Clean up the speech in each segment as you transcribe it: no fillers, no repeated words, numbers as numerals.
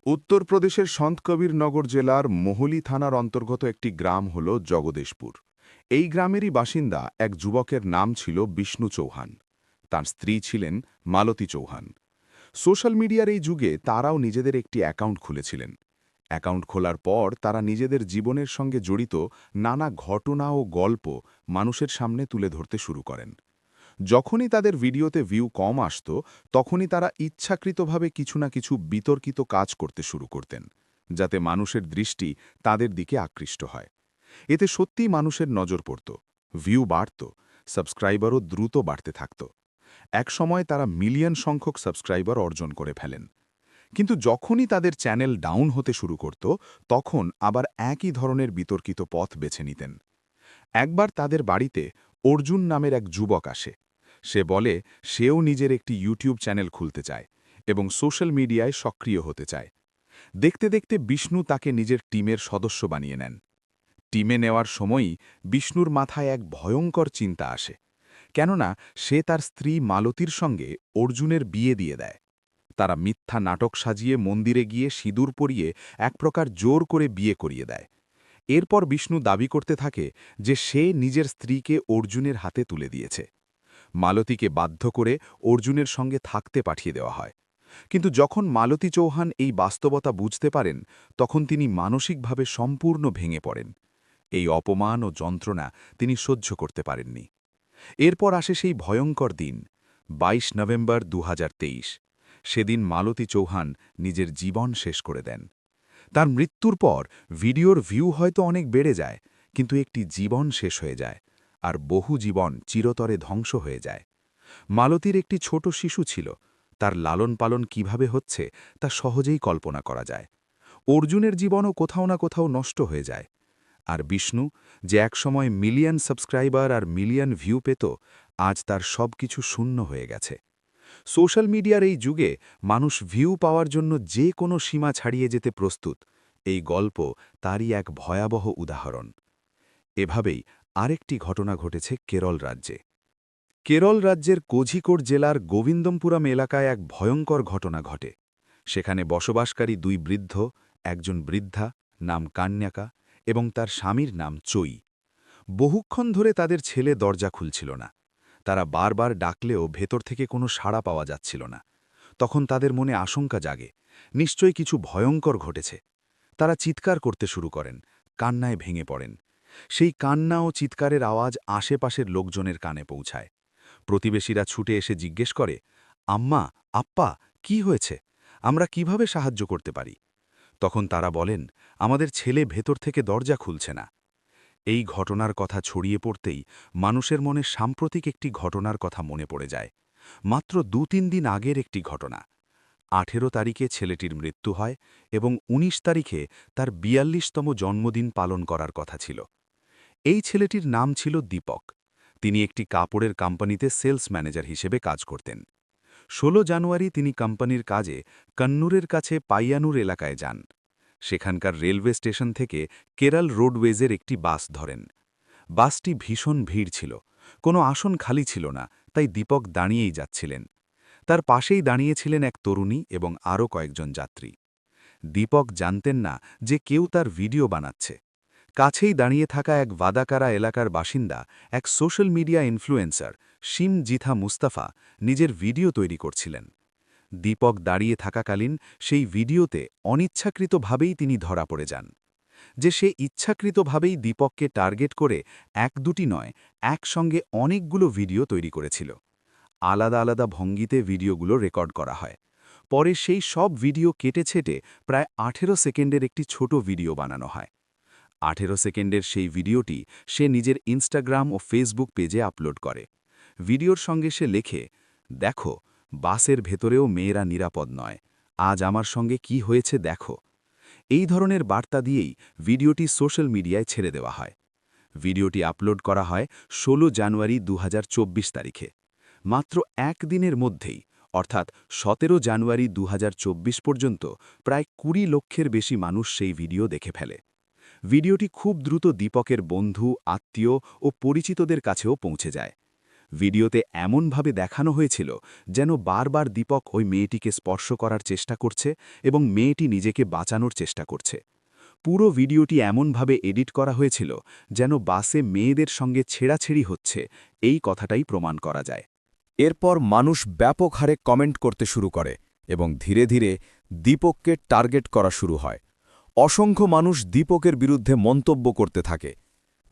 উত্তরপ্রদেশের সন্তকবিরনগর জেলার মোহলি থানার অন্তর্গত একটি গ্রাম হল জগদেশপুর। এই গ্রামেরই বাসিন্দা এক যুবকের নাম ছিল বিষ্ণু চৌহান। তার স্ত্রী ছিলেন মালতী চৌহান। সোশ্যাল মিডিয়ার এই যুগে তারাও নিজেদের একটি অ্যাকাউন্ট খুলেছিলেন। অ্যাকাউন্ট খোলার পর তারা নিজেদের জীবনের সঙ্গে জড়িত নানা ঘটনা ও গল্প মানুষের সামনে তুলে ধরতে শুরু করেন। যখনই তাদের ভিডিওতে ভিউ কম আসত, তখনই তারা ইচ্ছাকৃতভাবে কিছু না কিছু বিতর্কিত কাজ করতে শুরু করতেন, যাতে মানুষের দৃষ্টি তাদের দিকে আকৃষ্ট হয়। এতে সত্যিই মানুষের নজর পড়ত, ভিউ বাড়ত, সাবস্ক্রাইবারও দ্রুত বাড়তে থাকত। একসময় তারা মিলিয়ন সংখ্যক সাবস্ক্রাইবার অর্জন করে ফেলেন। কিন্তু যখনই তাদের চ্যানেল ডাউন হতে শুরু করত, তখন আবার একই ধরনের বিতর্কিত পথ বেছে নিতেন। একবার তাদের বাড়িতে অর্জুন নামের এক যুবক আসে। সে বলে সেও নিজের একটি ইউটিউব চ্যানেল খুলতে চায় এবং সোশ্যাল মিডিয়ায় সক্রিয় হতে চায়। দেখতে দেখতে বিষ্ণু তাকে নিজের টিমের সদস্য বানিয়ে নেন। টিমে নেওয়ার সময়ই বিষ্ণুর মাথায় এক ভয়ঙ্কর চিন্তা আসে, কেননা সে তার স্ত্রী মালতীর সঙ্গে অর্জুনের বিয়ে দিয়ে দেয়। তারা মিথ্যা নাটক সাজিয়ে মন্দিরে গিয়ে সিঁদুর পরিয়ে এক প্রকার জোর করে বিয়ে করিয়ে দেয়। এরপর বিষ্ণু দাবি করতে থাকে যে সে নিজের স্ত্রীকে অর্জুনের হাতে তুলে দিয়েছে। মালতীকে বাধ্য করে অর্জুনের সঙ্গে থাকতে পাঠিয়ে দেওয়া হয়। কিন্তু যখন মালতী চৌহান এই বাস্তবতা বুঝতে পারেন, তখন তিনি মানসিকভাবে সম্পূর্ণ ভেঙে পড়েন। এই অপমান ও যন্ত্রণা তিনি সহ্য করতে পারেননি। এরপর আসে সেই ভয়ঙ্কর দিন, ২২ নভেম্বর ২০২৩। সেদিন মালতী চৌহান নিজের জীবন শেষ করে দেন। তার মৃত্যুর পর ভিডিওর ভিউ হয়তো অনেক বেড়ে যায়, কিন্তু একটি জীবন শেষ হয়ে যায়, আর বহু জীবন চিরতরে ধ্বংস হয়ে যায়। মালতীর একটি ছোট শিশু ছিল। তার লালন পালন কিভাবে হচ্ছে তা সহজেই কল্পনা করা যায়। অর্জুনের জীবনও কোথাও না কোথাও নষ্ট হয়ে যায়। আর বিষ্ণু, যে একসময় মিলিয়ন সাবস্ক্রাইবার আর মিলিয়ন ভিউ পেত, আজ তার সবকিছু শূন্য হয়ে গেছে। সোশ্যাল মিডিয়ার এই যুগে মানুষ ভিউ পাওয়ার জন্য যে কোনো সীমা ছাড়িয়ে যেতে প্রস্তুত। এই গল্প তারই এক ভয়াবহ উদাহরণ। এভাবেই আরেকটি ঘটনা ঘটেছে কেরল রাজ্যে। কেরল রাজ্যের কোঝিকোড জেলার গোবিন্দমপুরম এলাকায় এক ভয়ঙ্কর ঘটনা ঘটে। সেখানে বসবাসকারী দুই বৃদ্ধ, একজন বৃদ্ধা নাম কান্যাকা এবং তার স্বামীর নাম চৈ। বহুক্ষণ ধরে তাদের ছেলে দরজা খুলছিল না। তারা বারবার ডাকলেও ভেতর থেকে কোনো সাড়া পাওয়া যাচ্ছিল না। তখন তাদের মনে আশঙ্কা জাগে, নিশ্চয়ই কিছু ভয়ঙ্কর ঘটেছে। তারা চিৎকার করতে শুরু করেন, কান্নায় ভেঙে পড়েন। সেই কান্না ও চিৎকারের আওয়াজ আশেপাশের লোকজনের কানে পৌঁছায়। প্রতিবেশীরা ছুটে এসে জিজ্ঞেস করে, আম্মা, আপ্পা, কি হয়েছে? আমরা কিভাবে সাহায্য করতে পারি? তখন তারা বলেন, আমাদের ছেলে ভেতর থেকে দরজা খুলছে না। এই ঘটনার কথা ছড়িয়ে পড়তেই মানুষের মনে সাম্প্রতিক একটি ঘটনার কথা মনে পড়ে যায়। মাত্র ২-৩ দিন আগের একটি ঘটনা। ১৮ তারিখে ছেলেটির মৃত্যু হয় এবং ১৯ তারিখে তার ৪২তম জন্মদিন পালন করার কথা ছিল। এই ছেলেটির নাম ছিল দীপক। তিনি একটি কাপড়ের কোম্পানিতে সেলস ম্যানেজার হিসেবে কাজ করতেন। ১৬ জানুয়ারি তিনি কোম্পানির কাজে কন্নুরের কাছে পাইয়ানুর এলাকায় যান। সেখানকার রেলওয়ে স্টেশন থেকে কেরল রোডওয়েজের একটি বাস ধরেন। বাসটি ভীষণ ভিড় ছিল, কোনো আসন খালি ছিল না, তাই দীপক দাঁড়িয়েই যাচ্ছিলেন। তার পাশেই দাঁড়িয়েছিলেন এক তরুণী এবং আরও কয়েকজন যাত্রী। দীপক জানতেন না যে কেউ তার ভিডিও বানাচ্ছে। কাছেই দাঁড়িয়ে থাকা এক ভাদাকারা এলাকার বাসিন্দা, এক সোশ্যাল মিডিয়া ইনফ্লুয়েন্সার শিম জিথা মুস্তাফা নিজের ভিডিও তৈরি করছিলেন। দীপক দাঁড়িয়ে থাকাকালীন সেই ভিডিওতে অনিচ্ছাকৃতভাবেই তিনি ধরা পড়ে যান। যে সে ইচ্ছাকৃতভাবেই দীপককে টার্গেট করে এক দুটি নয়, একসঙ্গে অনেকগুলো ভিডিও তৈরি করেছিল। আলাদা আলাদা ভঙ্গিতে ভিডিওগুলো রেকর্ড করা হয়। পরে সেই সব ভিডিও কেটে ছেটে প্রায় ১৮ সেকেন্ডের একটি ছোট ভিডিও বানানো হয়। ১৮ সেকেন্ডের সেই ভিডিওটি সে নিজের ইনস্টাগ্রাম ও ফেসবুক পেজে আপলোড করে। ভিডিওর সঙ্গে সে লেখে, দেখো, বাসের ভেতরেও মেয়েরা নিরাপদ নয়, আজ আমার সঙ্গে কি হয়েছে দেখো। এই ধরনের বার্তা দিয়েই ভিডিওটি সোশ্যাল মিডিয়ায় ছেড়ে দেওয়া হয়। ভিডিওটি আপলোড করা হয় ১৬ জানুয়ারি ২০২৪ তারিখে। মাত্র একদিনের মধ্যেই, অর্থাৎ ১৭ জানুয়ারি ২০২৪ পর্যন্ত প্রায় ২০ লক্ষের বেশি মানুষ সেই ভিডিও দেখে ফেলে। ভিডিওটি খুব দ্রুত দীপকের বন্ধু, আত্মীয় ও পরিচিতদের কাছেও পৌঁছে যায়। ভিডিওতে এমনভাবে দেখানো হয়েছিল যেন বারবার দীপক ওই মেয়েটিকে স্পর্শ করার চেষ্টা করছে এবং মেয়েটি নিজেকে বাঁচানোর চেষ্টা করছে। পুরো ভিডিওটি এমনভাবে এডিট করা হয়েছিল যেন বাসে মেয়েদের সঙ্গে ছেঁড়াছেড়ি হচ্ছে, এই কথাটাই প্রমাণ করা যায়। এরপর মানুষ ব্যাপক হারে কমেন্ট করতে শুরু করে এবং ধীরে ধীরে দীপককে টার্গেট করা শুরু হয়। অসংখ্য মানুষ দীপকের বিরুদ্ধে মন্তব্য করতে থাকে।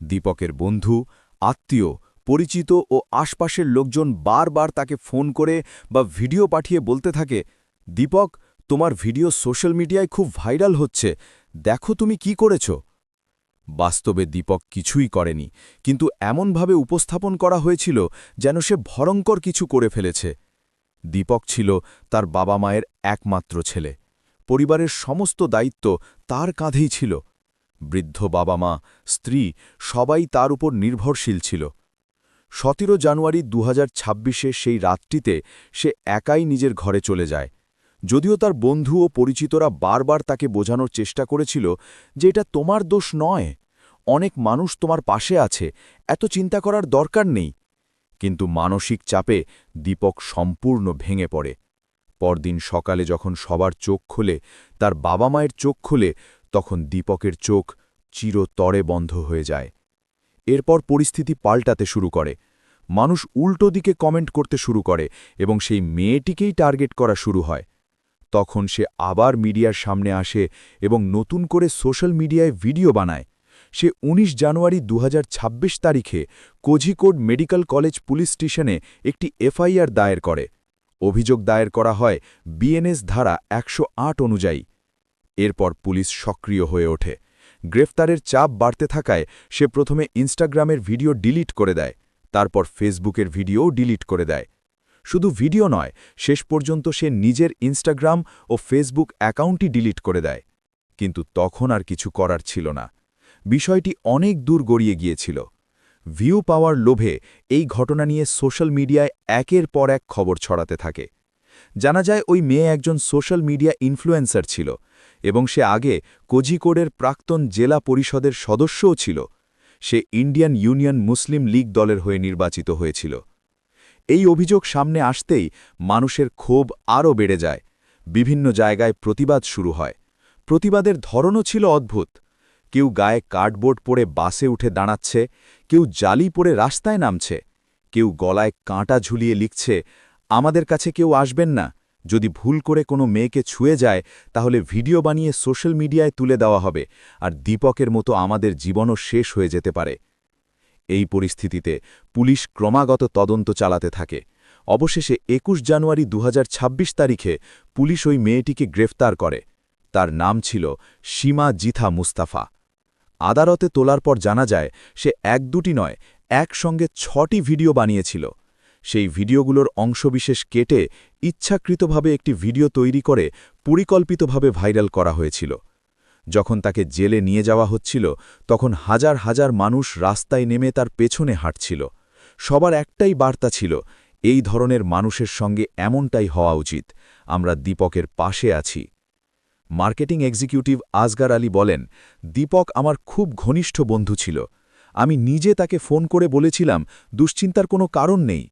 দীপকের বন্ধু, আত্মীয়, পরিচিত ও আশপাশের লোকজন বারবার তাকে ফোন করে বা ভিডিও পাঠিয়ে বলতে থাকে, দীপক, তোমার ভিডিও সোশ্যাল মিডিয়ায় খুব ভাইরাল হচ্ছে, দেখো তুমি কি করেছ। বাস্তবে দীপক কিছুই করেনি, কিন্তু এমনভাবে উপস্থাপন করা হয়েছিল যেন সে ভয়ঙ্কর কিছু করে ফেলেছে। দীপক ছিল তার বাবা মায়ের একমাত্র ছেলে। পরিবারের সমস্ত দায়িত্ব তার কাঁধেই ছিল। বৃদ্ধ বাবা মা, স্ত্রী সবাই তার উপর নির্ভরশীল ছিল। 17 জানুয়ারি 2026 সেই রাতটিতে সে একাই নিজের ঘরে চলে যায়। যদিও তার বন্ধু ও পরিচিতরা বারবার তাকে বোঝানোর চেষ্টা করেছিল যে এটা তোমার দোষ নয়, অনেক মানুষ তোমার পাশে আছে, এত চিন্তা করার দরকার নেই। কিন্তু মানসিক চাপে দীপক সম্পূর্ণ ভেঙে পড়ে। পরদিন সকালে যখন সবার চোখ খোলে, তার বাবা মায়ের চোখ খোলে, তখন দীপকের চোখ চিরতরে বন্ধ হয়ে যায়। এরপর পরিস্থিতি পাল্টাতে শুরু করে। মানুষ উল্টো দিকে কমেন্ট করতে শুরু করে এবং সেই মেয়েটিকেই টার্গেট করা শুরু হয়। তখন সে আবার মিডিয়ার সামনে আসে এবং নতুন করে সোশ্যাল মিডিয়ায় ভিডিও বানায়। সে 19 জানুয়ারি 2026 তারিখে কোঝিকোড মেডিকেল কলেজ পুলিশ স্টেশনে একটি এফআইআর দায়ের করে। অভিযোগ দায়ের করা হয় বিএনএস ধারা 108 অনুযায়ী। এরপর পুলিশ সক্রিয় হয়ে ওঠে। গ্রেফতারের চাপ বাড়তে থাকায় সে প্রথমে ইনস্টাগ্রামের ভিডিও ডিলিট করে দেয়, তারপর ফেসবুকের ভিডিও ডিলিট করে দেয়। শুধু ভিডিও নয়, শেষ পর্যন্ত সে নিজের ইনস্টাগ্রাম ও ফেসবুক অ্যাকাউন্টই ডিলিট করে দেয়। কিন্তু তখন আর কিছু করার ছিল না। বিষয়টি অনেক দূর গড়িয়ে গিয়েছিল। ভিউ পাওয়ার লোভে এই ঘটনা নিয়ে সোশ্যাল মিডিয়ায় একের পর এক খবর ছড়াতে থাকে। জানা যায় ওই মেয়ে একজন সোশ্যাল মিডিয়া ইনফ্লুয়েন্সার ছিল এবং সে আগে কোঝিকোডের প্রাক্তন জেলা পরিষদের সদস্যও ছিল। সে ইন্ডিয়ান ইউনিয়ন মুসলিম লীগ দলের হয়ে নির্বাচিত হয়েছিল। এই অভিযোগ সামনে আসতেই মানুষের ক্ষোভ আরও বেড়ে যায়। বিভিন্ন জায়গায় প্রতিবাদ শুরু হয়। প্রতিবাদের ধরনও ছিল অদ্ভুত। কেউ গায়ে কার্ডবোর্ড পরে বাসে উঠে দাঁড়াচ্ছে, কেউ জালি পরে রাস্তায় নামছে, কেউ গলায় কাঁটা ঝুলিয়ে লিখছে, আমাদের কাছে কেউ আসবেন না, যদি ভুল করে কোনো মেয়েকে ছুঁয়ে যায় তাহলে ভিডিও বানিয়ে সোশ্যাল মিডিয়ায় তুলে দেওয়া হবে, আর দীপকের মতো আমাদের জীবনও শেষ হয়ে যেতে পারে। এই পরিস্থিতিতে পুলিশ ক্রমাগত তদন্ত চালাতে থাকে। অবশেষে 21 জানুয়ারি 2026 তারিখে পুলিশ ওই মেয়েটিকে গ্রেফতার করে। তার নাম ছিল সীমা জিথা মুস্তাফা। আদালতে তোলার পর জানা যায় সে এক দুটি নয়, একসঙ্গে 6টি ভিডিও বানিয়েছিল। সেই ভিডিওগুলোর অংশবিশেষ কেটে ইচ্ছাকৃতভাবে একটি ভিডিও তৈরি করে পরিকল্পিতভাবে ভাইরাল করা হয়েছিল। যখন তাকে জেলে নিয়ে যাওয়া হচ্ছিল, তখন হাজার হাজার মানুষ রাস্তায় নেমে তার পেছনে হাঁটছিল। সবার একটাই বার্তা ছিল, এই ধরনের মানুষের সঙ্গে এমনটাই হওয়া উচিত, আমরা দীপকের পাশে আছি। মার্কেটিং এক্সিকিউটিভ আসগার আলী বলেন, দীপক আমার খুব ঘনিষ্ঠ বন্ধু ছিল। আমি নিজে তাকে ফোন করে বলেছিলাম দুশ্চিন্তার কোনো কারণ নেই।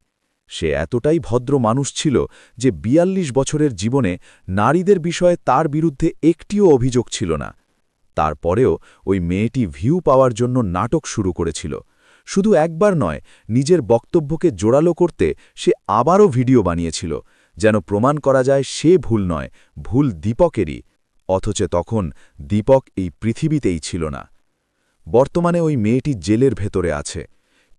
সে এতটাই ভদ্র মানুষ ছিল যে 42 বছরের জীবনে নারীদের বিষয়ে তার বিরুদ্ধে একটিও অভিযোগ ছিল না। তারপরেও ওই মেয়েটি ভিউ পাওয়ার জন্য নাটক শুরু করেছিল। শুধু একবার নয়, নিজের বক্তব্যকে জোরালো করতে সে আবারও ভিডিও বানিয়েছিল, যেন প্রমাণ করা যায় সে ভুল নয়, ভুল দীপকেরই। অথচ তখন দীপক এই পৃথিবীতেই ছিল না। বর্তমানে ওই মেয়েটি জেলের ভেতরে আছে।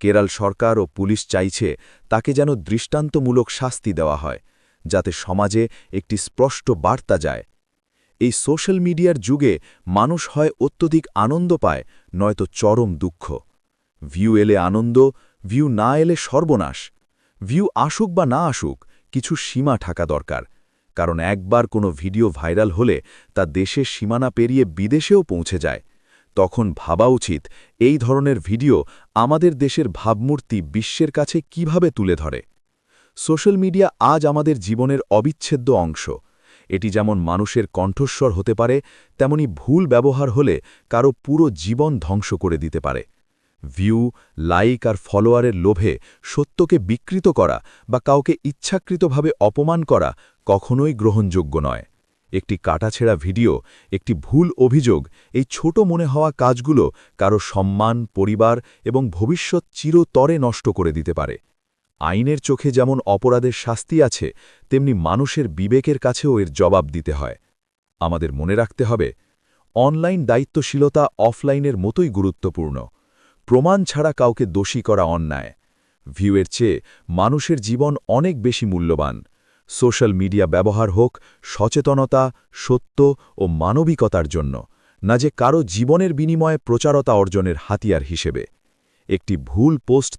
কেরল সরকার ও পুলিশ চাইছে তাকে যেন দৃষ্টান্তমূলক শাস্তি দেওয়া হয়, যাতে সমাজে একটি স্পষ্ট বার্তা যায়। এই সোশ্যাল মিডিয়ার যুগে মানুষ হয় অত্যধিক আনন্দ পায়, নয়তো চরম দুঃখ। ভিউ এলে আনন্দ, ভিউ না এলে সর্বনাশ। ভিউ আসুক বা না আসুক, কিছু সীমা থাকা দরকার, কারণ একবার কোনো ভিডিও ভাইরাল হলে তা দেশের সীমানা পেরিয়ে বিদেশেও পৌঁছে যায়। তখন ভাবা উচিত এই ধরনের ভিডিও আমাদের দেশের ভাবমূর্তি বিশ্বের কাছে কিভাবে তুলে ধরে। সোশ্যাল মিডিয়া আজ আমাদের জীবনের অবিচ্ছেদ্য অংশ। এটি যেমন মানুষের কণ্ঠস্বর হতে পারে, তেমনি ভুল ব্যবহার হলে কারো পুরো জীবন ধ্বংস করে দিতে পারে। ভিউ, লাইক আর ফলোয়ারের লোভে সত্যকে বিকৃত করা বা কাউকে ইচ্ছাকৃতভাবে অপমান করা কখনোই গ্রহণযোগ্য নয়। একটি কাটাছেঁড়া ভিডিও, একটি ভুল অভিযোগ, এই ছোট মনে হওয়া কাজগুলো কারো সম্মান, পরিবার এবং ভবিষ্যৎ চিরতরে নষ্ট করে দিতে পারে। আইনের চোখে যেমন অপরাধের শাস্তি আছে, তেমনি মানুষের বিবেকের কাছেও এর জবাব দিতে হয়। আমাদের মনে রাখতে হবে, অনলাইন দায়িত্বশীলতা অফলাইনের মতোই গুরুত্বপূর্ণ। প্রমাণ ছাড়া কাউকে দোষী করা অন্যায়। ভিউয়ের চেয়ে মানুষের জীবন অনেক বেশি মূল্যবান। সোশ্যাল মিডিয়া ব্যবহার হোক সচেতনতা, সত্য ও মানবিকতার জন্য, না যে কারো জীবনের বিনিময়ে প্রচারতা অর্জনের হাতিয়ার হিসেবে। একটি ভুল পোস্ট